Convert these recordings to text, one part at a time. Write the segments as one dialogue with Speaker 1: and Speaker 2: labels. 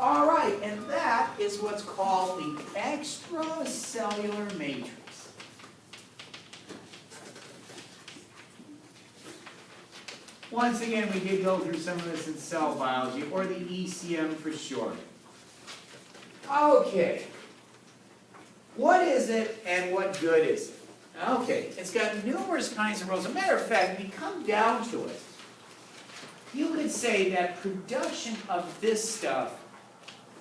Speaker 1: All right, and that is what's called the extracellular matrix. Once again, we did go through some of this in cell biology, or the ECM for short. Okay. What is it and what good is it? Okay, it's got numerous kinds of roles. As a matter of fact, if you come down to it, you could say that production of this stuff,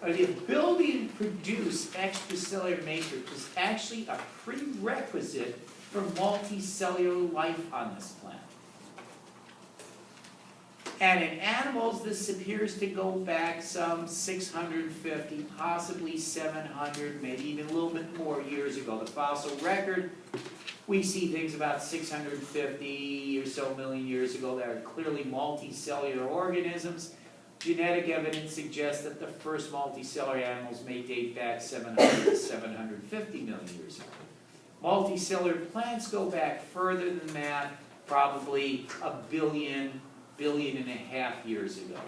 Speaker 1: or the ability to produce extracellular matrix, is actually a prerequisite for multicellular life on this planet. And in animals, this appears to go back some 650, possibly 700, maybe even a little bit more years ago. The fossil record, we see things about 650 or so million years ago that are clearly multicellular organisms. Genetic evidence suggests that the first multicellular animals may date back 700 to 750 million years ago. Multicellular plants go back further than that, probably a billion and a half years ago.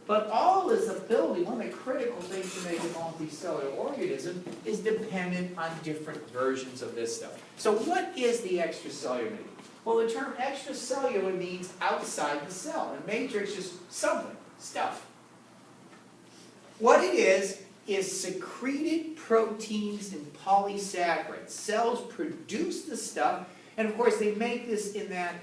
Speaker 1: But all this ability, one of the critical things to make a multicellular organism, is dependent on different versions of this stuff. So what is the extracellular matrix? Well, the term extracellular means outside the cell, and matrix is something, stuff. What it is secreted proteins and polysaccharides. Cells produce the stuff, and of course they make this in that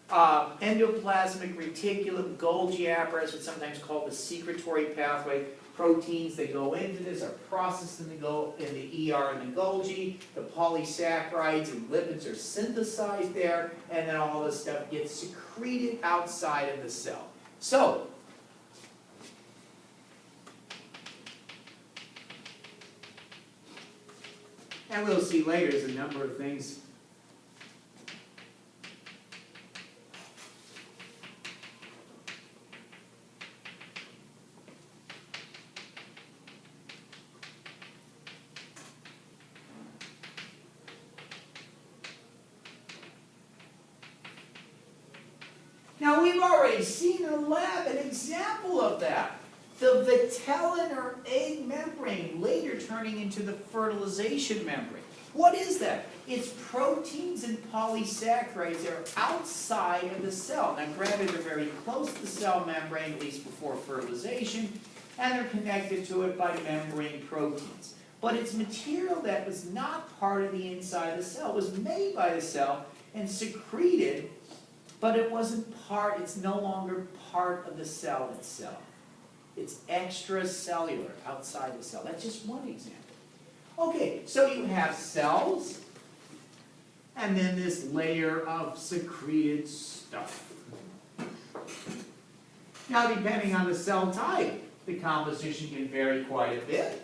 Speaker 1: endoplasmic reticulum, Golgi apparatus, what's sometimes called the secretory pathway. Proteins that go into this are processed in the ER and the Golgi. The polysaccharides and lipids are synthesized there, and then all this stuff gets secreted outside of the cell. So, and we'll see later, there's a number of things. Now, we've already seen in the lab an example of that. The vitellin or egg membrane, later turning into the fertilization membrane. What is that? It's proteins and polysaccharides that are outside of the cell. Now, granted, they're very close to the cell membrane, at least before fertilization, and they're connected to it by membrane proteins. But it's material that was not part of the inside of the cell. It was made by the cell and secreted, but it wasn't part, it's no longer part of the cell itself. It's extracellular, outside the cell. That's just one example. Okay, so you have cells, and then this layer of secreted stuff. Now, depending on the cell type, the composition can vary quite a bit.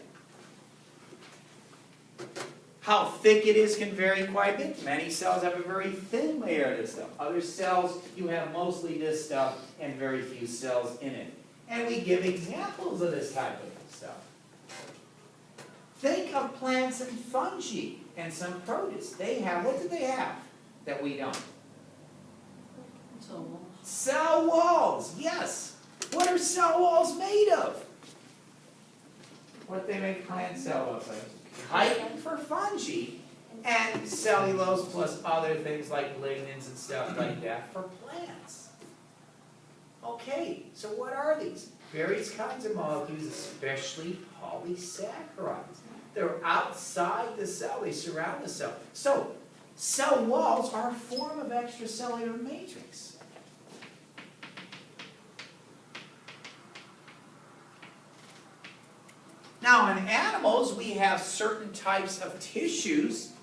Speaker 1: How thick it is can vary quite a bit. Many cells have a very thin layer of this stuff. Other cells, you have mostly this stuff and very few cells in it. And we give examples of this type of stuff. Think of plants and fungi and some produce. They have, what do they have that we don't? Cell walls, yes. What are cell walls made of? What do they make plant cell walls like? Chitin for fungi, and cellulose plus other things like lignins and stuff like that for plants. Okay, so what are these? Various kinds of molecules, especially polysaccharides. They're outside the cell, they surround the cell. So, cell walls are a form of extracellular matrix. Now, in animals, we have certain types of tissues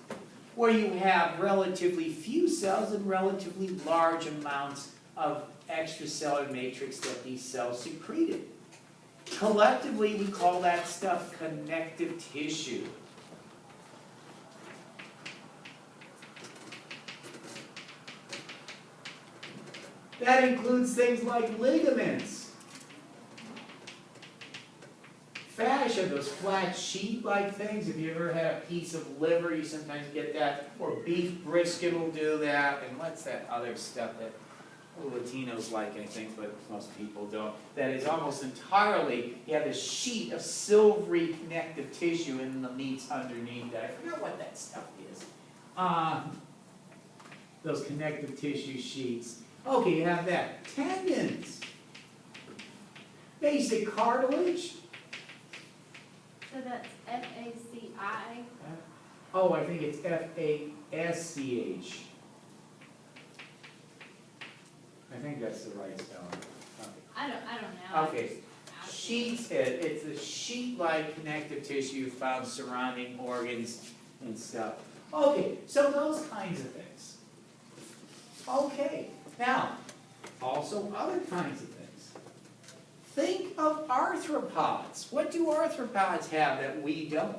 Speaker 1: where you have relatively few cells and relatively large amounts of extracellular matrix that these cells secreted. Collectively, we call that stuff connective tissue. That includes things like ligaments, fascia, those flat sheet-like things. If you ever had a piece of liver, you sometimes get that. Or beef brisket will do that. And what's that other stuff that Latinos like, I think, but most people don't. That is almost entirely, you have this sheet of silvery connective tissue and the meat's underneath that. I forgot what that stuff is. Those connective tissue sheets. Okay, you have that. Tendons. Basic cartilage.
Speaker 2: So that's F-A-C-I?
Speaker 1: Oh, I think it's F-A-S-C-H. I think that's the right spelling.
Speaker 2: I don't know.
Speaker 1: Okay. Sheets, it's a sheet-like connective tissue found surrounding organs and stuff. Okay, so those kinds of things. Okay, now, also other kinds of things. Think of arthropods. What do arthropods have that we don't?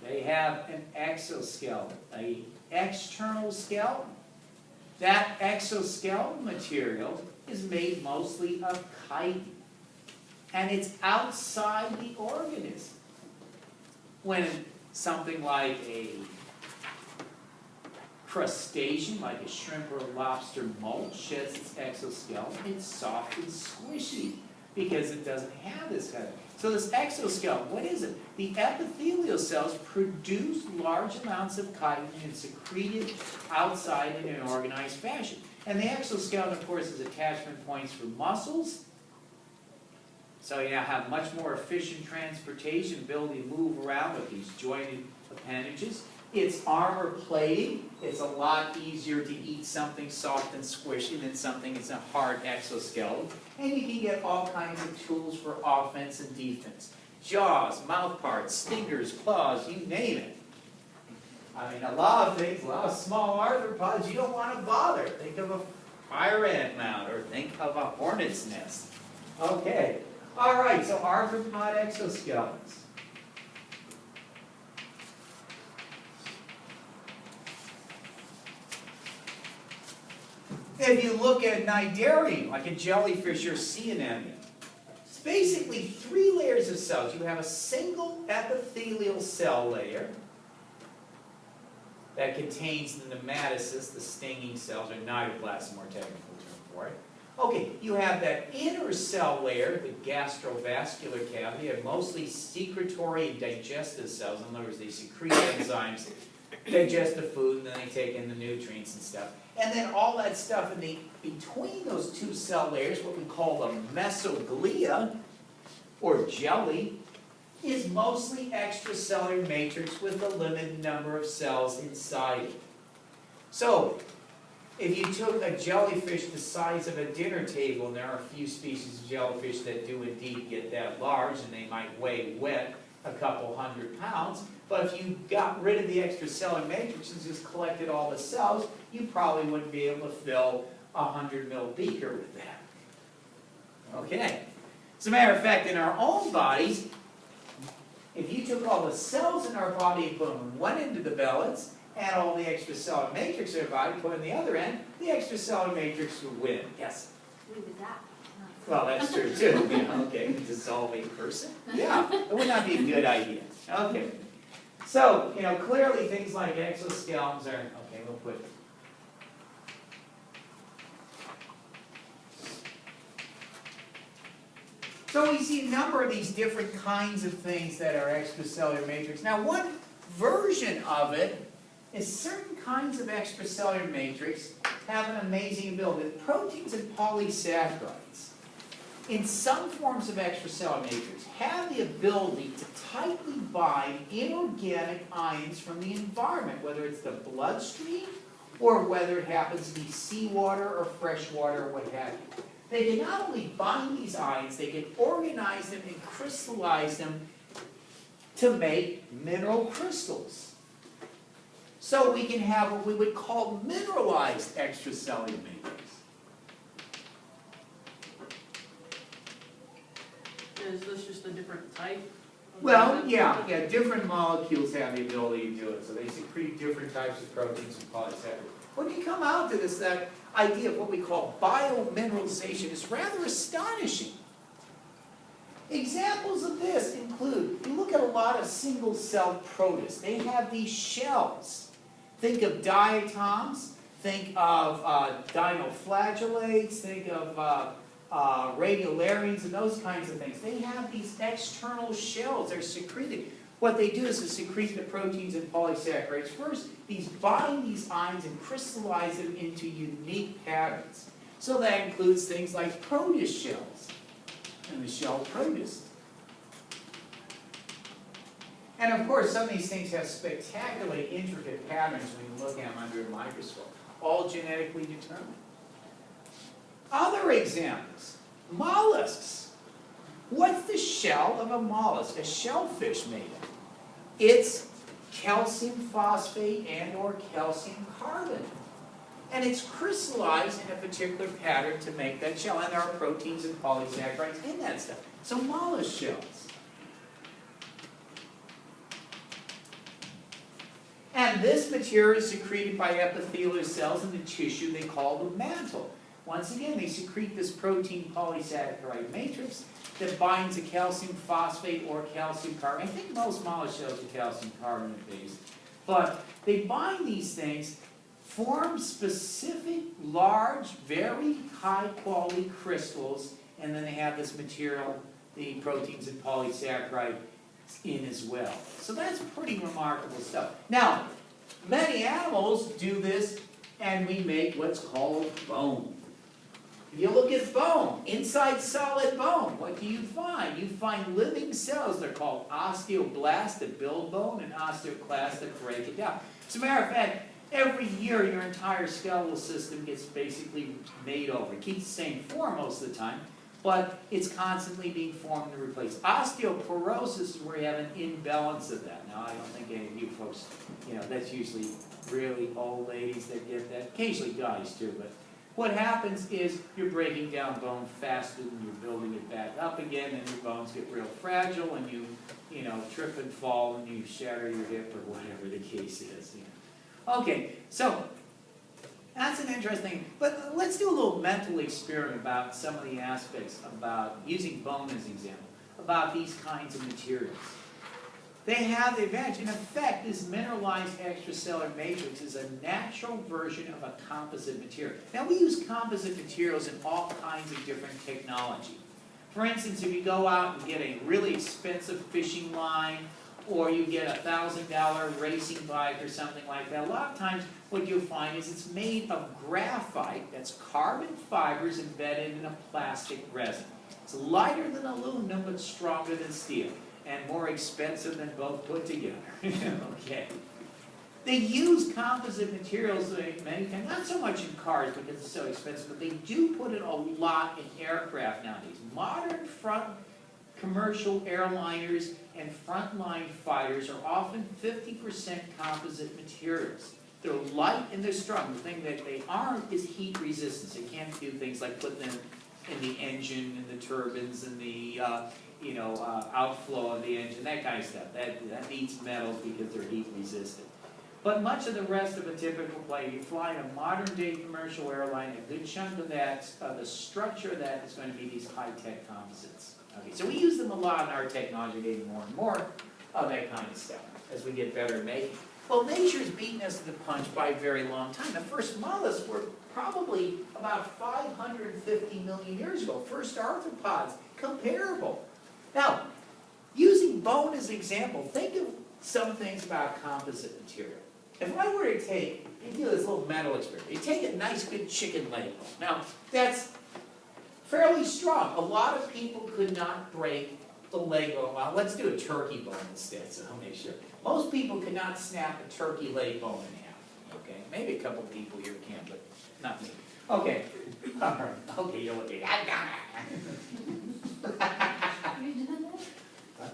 Speaker 1: They have an exoskeleton, an external skeleton. That exoskeleton material is made mostly of chitin, and it's outside the organism. When something like a crustacean, like a shrimp or a lobster molt, sheds its exoskeleton, it's soft and squishy because it doesn't have this kind of. So this exoskeleton, what is it? The epithelial cells produce large amounts of chitin and secrete it outside in an organized fashion. And the exoskeleton, of course, is attachment points for muscles. So you now have much more efficient transportation, ability to move around with these jointed appendages. It's armor plating. It's a lot easier to eat something soft and squishy than something that's a hard exoskeleton. And you can get all kinds of tools for offense and defense. Jaws, mouth parts, stingers, claws, you name it. I mean, a lot of things, a lot of small arthropods you don't want to bother. Think of a fire ant mound or think of a hornet's nest. Okay. All right, so arthropod exoskeletons. If you look at cnidarium, like a jellyfish or sea anemone, it's basically 3 layers of cells. You have a single epithelial cell layer that contains the nematocysts, the stinging cells, or cnidoplasm, more technical term for it. Okay, you have that inner cell layer, the gastrovascular cavity, of mostly secretory and digestive cells. In other words, they secrete enzymes, digest the food, and then they take in the nutrients and stuff. And then all that stuff in between those 2 cell layers, what we call the mesoglia, or jelly, is mostly extracellular matrix with a limited number of cells inside it. So, if you took a jellyfish the size of a dinner table, and there are a few species of jellyfish that do indeed get that large, and they might weigh wet a couple 100 pounds, but if you got rid of the extracellular matrix and just collected all the cells, you probably wouldn't be able to fill a 100 ml beaker with that. Okay. As a matter of fact, in our own bodies, if you took all the cells in our body and put them in one end of the bellows, and all the extracellular matrix in our body put in the other end, the extracellular matrix would win. Yes?
Speaker 2: We would die.
Speaker 1: Well, that's true too. Yeah, okay, dissolve a person? Yeah, it would not be a good idea. Okay. So, clearly things like exoskeletons are, okay, we'll put. So we see a number of these different kinds of things that are extracellular matrix. Now, one version of it is certain kinds of extracellular matrix have an amazing ability. Proteins and polysaccharides, in some forms of extracellular matrix, have the ability to tightly bind inorganic ions from the environment, whether it's the bloodstream or whether it happens to be seawater or fresh water or what have you. They can not only bind these ions, they can organize them and crystallize them to make mineral crystals. So we can have what we would call mineralized extracellular matrix.
Speaker 3: Is this just a different type?
Speaker 1: Well, yeah, different molecules have the ability to do it. So they secrete different types of proteins and polysaccharides. When you come out to this, that idea of what we call biomineralization is rather astonishing. Examples of this include, you look at a lot of single-celled protists. They have these shells. Think of diatoms, think of dinoflagellates, think of radiolarians and those kinds of things. They have these external shells, they're secreted. What they do is to secrete the proteins and polysaccharides. First, these bind these ions and crystallize them into unique patterns. So that includes things like proteus shells and the shell proteus. And of course, some of these things have spectacularly intricate patterns when you look at them under a microscope, all genetically determined. Other examples, mollusks. What's the shell of a mollusk, a shellfish made of? It's calcium phosphate and or calcium carbonate. And it's crystallized in a particular pattern to make that shell. And there are proteins and polysaccharides in that stuff. So mollusk shells. And this material is secreted by epithelial cells in the tissue they call the mantle. Once again, they secrete this protein polysaccharide matrix that binds a calcium phosphate or calcium carbonate. I think most mollusk shells are calcium carbonate based. But they bind these things, form specific, large, very high quality crystals, and then they have this material, the proteins and polysaccharide, in as well. So that's pretty remarkable stuff. Now, many animals do this, and we make what's called bone. If you look at bone, inside solid bone, what do you find? You find living cells. They're called osteoblasts that build bone and osteoclasts that break it down. As a matter of fact, every year your entire skeletal system gets basically made over. It keeps the same form most of the time, but it's constantly being formed and replaced. Osteoporosis is where you have an imbalance of that. Now, I don't think any of you folks, that's usually really old ladies that get that. Occasionally guys too, but what happens is you're breaking down bone faster than you're building it back up again, and your bones get real fragile, and you trip and fall, and you shatter your hip or whatever the case is. Okay, so that's an interesting, but let's do a little mental experiment about some of the aspects about using bone as an example, about these kinds of materials. They have the advantage. In effect, this mineralized extracellular matrix is a natural version of a composite material. Now, we use composite materials in all kinds of different technology. For instance, if you go out and get a really expensive fishing line, or you get a $1,000 racing bike or something like that, a lot of times what you'll find is it's made of graphite, that's carbon fibers embedded in a plastic resin. It's lighter than aluminum, but stronger than steel, and more expensive than both put together. Okay. They use composite materials many times, not so much in cars because it's so expensive, but they do put it a lot in aircraft nowadays. Modern front commercial airliners and frontline fighters are often 50% composite materials. They're light and they're strong. The thing that they aren't is heat resistance. They can't do things like put them in the engine and the turbines and the outflow of the engine, that kind of stuff. That needs metals because they're heat resistant. But much of the rest of a typical plane, you fly in a modern day commercial airline, a good chunk of that, the structure of that is going to be these high-tech composites. Okay, so we use them a lot in our technology, getting more and more of that kind of stuff as we get better at making. Well, nature's beaten us to the punch by a very long time. The first mollusks were probably about 550 million years ago. First arthropods, comparable. Now, using bone as an example, think of some things about composite material. If I were to take, you do this little mental experiment, you take a nice good chicken leg bone. Now, that's fairly strong. A lot of people could not break the leg bone. Well, let's do a turkey bone instead, so I'll make sure. Most people could not snap a turkey leg bone in half. Okay, maybe a couple people here can, but not me. Okay, all right. Okay, you're looking.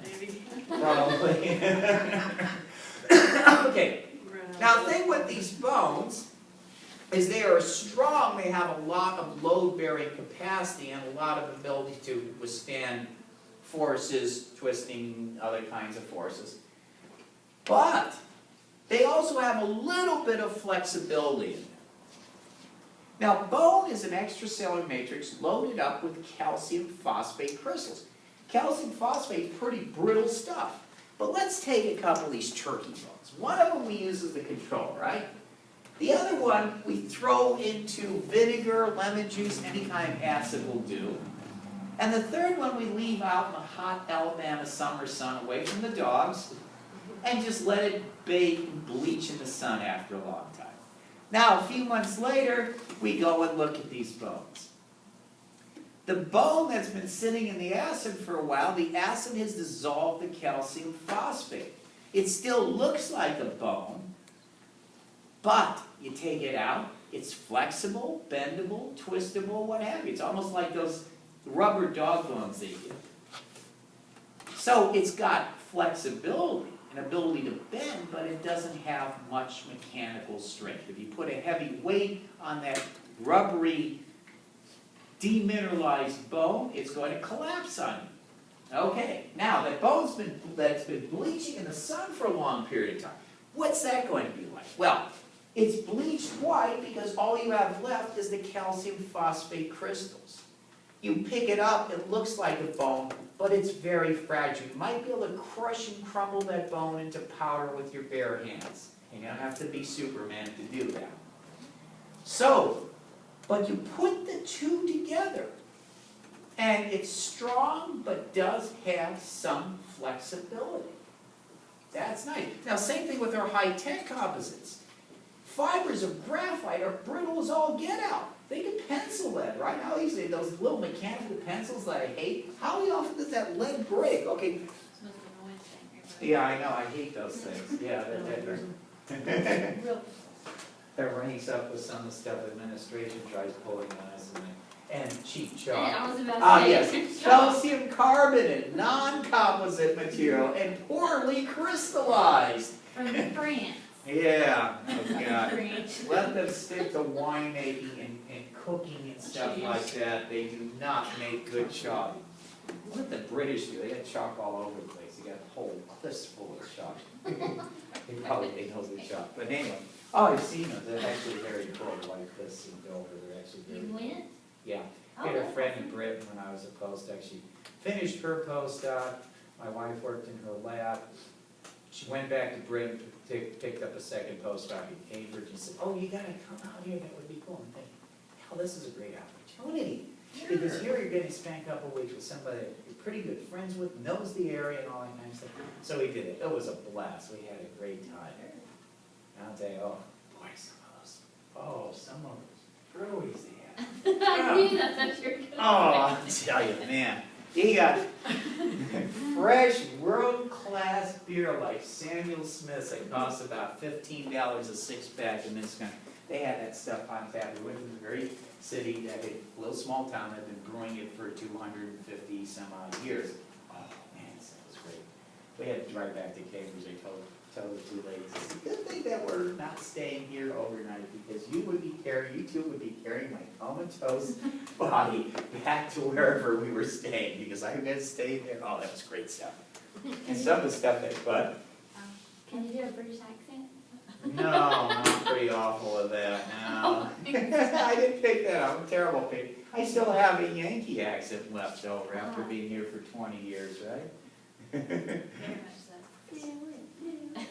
Speaker 1: Maybe. Probably. Okay. Now, the thing with these bones is they are strong. They have a lot of load-bearing capacity and a lot of ability to withstand forces, twisting, other kinds of forces. But they also have a little bit of flexibility in them. Now, bone is an extracellular matrix loaded up with calcium phosphate crystals. Calcium phosphate is pretty brittle stuff. But let's take a couple of these turkey bones. One of them we use as the control, right? The other one, we throw into vinegar, lemon juice, any kind of acid will do. And the third one we leave out in the hot Alabama summer sun away from the dogs and just let it bake and bleach in the sun after a long time. Now, a few months later, we go and look at these bones. The bone that's been sitting in the acid for a while, the acid has dissolved the calcium phosphate. It still looks like a bone, but you take it out, it's flexible, bendable, twistable, what have you. It's almost like those rubber dog bones they give. So it's got flexibility, an ability to bend, but it doesn't have much mechanical strength. If you put a heavy weight on that rubbery, demineralized bone, it's going to collapse on you. Okay, now that bone's that's been bleaching in the sun for a long period of time, what's that going to be like? Well, it's bleached white because all you have left is the calcium phosphate crystals. You pick it up, it looks like a bone, but it's very fragile. You might be able to crush and crumble that bone into powder with your bare hands. You don't have to be Superman to do that. So, but you put the two together, and it's strong, but does have some flexibility. That's nice. Now, same thing with our high-tech composites. Fibers of graphite are brittle as all get out. They can pencil lead, right? How easy, those little mechanical pencils that I hate, how often does that lead break? Okay, yeah, I know, I hate those things. Yeah, that ranks up with some of the stuff administration tries pulling on us and cheap chalk.
Speaker 2: I was about
Speaker 1: Ah,
Speaker 2: to
Speaker 1: yes,
Speaker 2: say.
Speaker 1: calcium carbonate, non-composite material, and poorly crystallized.
Speaker 2: From France.
Speaker 1: Yeah, oh God.
Speaker 2: France.
Speaker 1: Let them stick to winemaking and cooking and stuff like that. They do not make good chalk. What the British do, they got chalk all over the place. They got whole cliffs full of chalk. They probably think those are chalk. But anyway, oh, I've seen them. They're actually very cool, like this in Dover. They're actually very
Speaker 2: You went?
Speaker 1: Yeah. I had a friend in Britain when I was a postdoc. She finished her postdoc. My wife worked in her lab. She went back to Britain, picked up a second postdoc in Cambridge, and said, "Oh, you gotta come out here. That would be cool." And think, hell, this is a great opportunity. Because here you're getting spent a couple of weeks with somebody that you're pretty good friends with, knows the area and all that kind of stuff. So we did it. It was a blast. We had a great time. And I'll tell you, oh, boy, some of those breweries they had.
Speaker 2: I knew that's what you're going to
Speaker 1: Oh, I'll tell you, man. You got fresh, world-class beer like Samuel Smith's that costs about $15 a six-pack in this country. They had that stuff on tap. We went to the very city, that a little small town that had been brewing it for 250 some odd years. Oh, man, that was great. We had to drive back to Cambridge. I told the two ladies, it's a good thing that we're not staying here overnight because you two would be carrying my comatose body back to wherever we were staying because I was going to stay there. Oh, that was great stuff. And some of the stuff but
Speaker 2: Can you do a British accent?
Speaker 1: no, I'm pretty awful at that now. I didn't pick that up. I'm a terrible pick. I still have a Yankee accent left over after being here for 20 years, right?
Speaker 2: Very much so.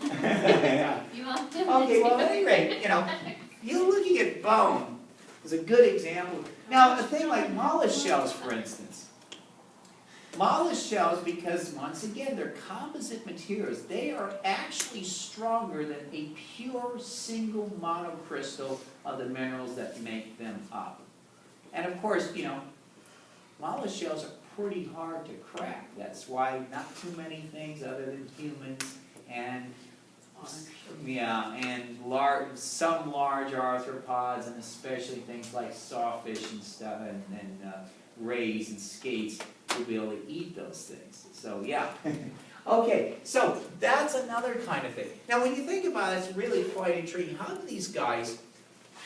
Speaker 1: Yeah.
Speaker 2: You want to?
Speaker 1: Okay, well, at any rate, you looking at bone is a good example. Now, a thing like mollusk shells, for instance. Mollusk shells, because once again, they're composite materials, they are actually stronger than a pure single monocrystal of the minerals that make them up. And of course, mollusk shells are pretty hard to crack. That's why not too many things other than humans and some large arthropods, and especially things like sawfish and stuff, and rays and skates will be able to eat those things. So yeah. Okay, so that's another kind of thing. Now when you think about it, it's really quite intriguing. How do these guys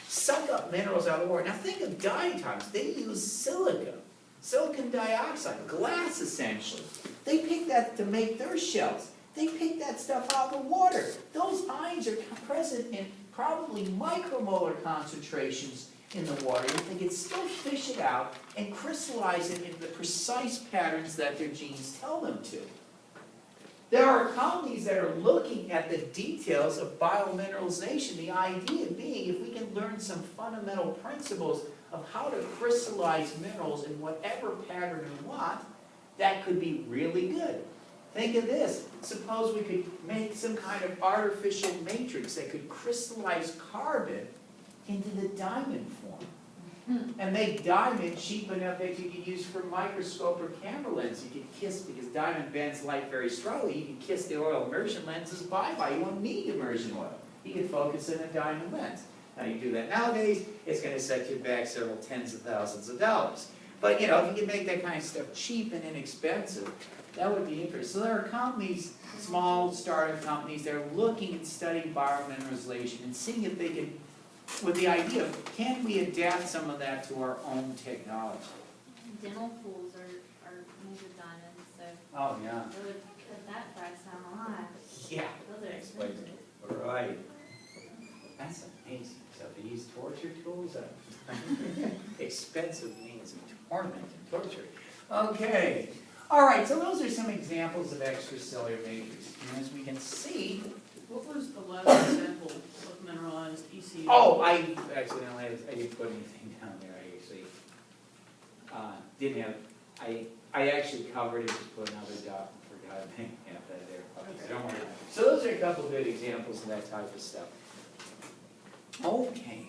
Speaker 1: suck up minerals out of the water? Now think of diatoms. They use silica, silicon dioxide, glass essentially. They pick that to make their shells. They pick that stuff out of the water. Those ions are present in probably micromolar concentrations in the water. They can still fish it out and crystallize it into the precise patterns that their genes tell them to. There are companies that are looking at the details of biomineralization, the idea being if we can learn some fundamental principles of how to crystallize minerals in whatever pattern we want, that could be really good. Think of this, suppose we could make some kind of artificial matrix that could crystallize carbon into the diamond form. And make diamond cheap enough that you could use for microscope or camera lens. You could kiss, because diamond bends light very strongly, you can kiss the oil immersion lenses bye-bye. You won't need immersion oil. You can focus in a diamond lens. Now you do that nowadays, it's going to set you back several tens of thousands of dollars. But you know, if you can make that kind of stuff cheap and inexpensive, that would be interesting. So there are companies, small startup companies, that are looking and studying biomineralization and seeing if they can, with the idea of, can we adapt some of that to our own technology?
Speaker 2: Dental tools are made of diamonds, so
Speaker 1: Oh, yeah.
Speaker 2: it would cut that price down a lot.
Speaker 1: Yeah.
Speaker 2: Those are
Speaker 1: Explain.
Speaker 2: expensive.
Speaker 1: Right. That's amazing. So these torture tools are expensive means of torment and torture. Okay. All right, so those are some examples of extracellular matrix. And as we can see,
Speaker 3: What was the last example of mineralized ECU?
Speaker 1: oh, I accidentally, I didn't put anything down there. I actually didn't have, I actually covered it, just put another dot and forgot to have that there. Okay, don't worry. So those are a couple good examples of that type of stuff. Okay.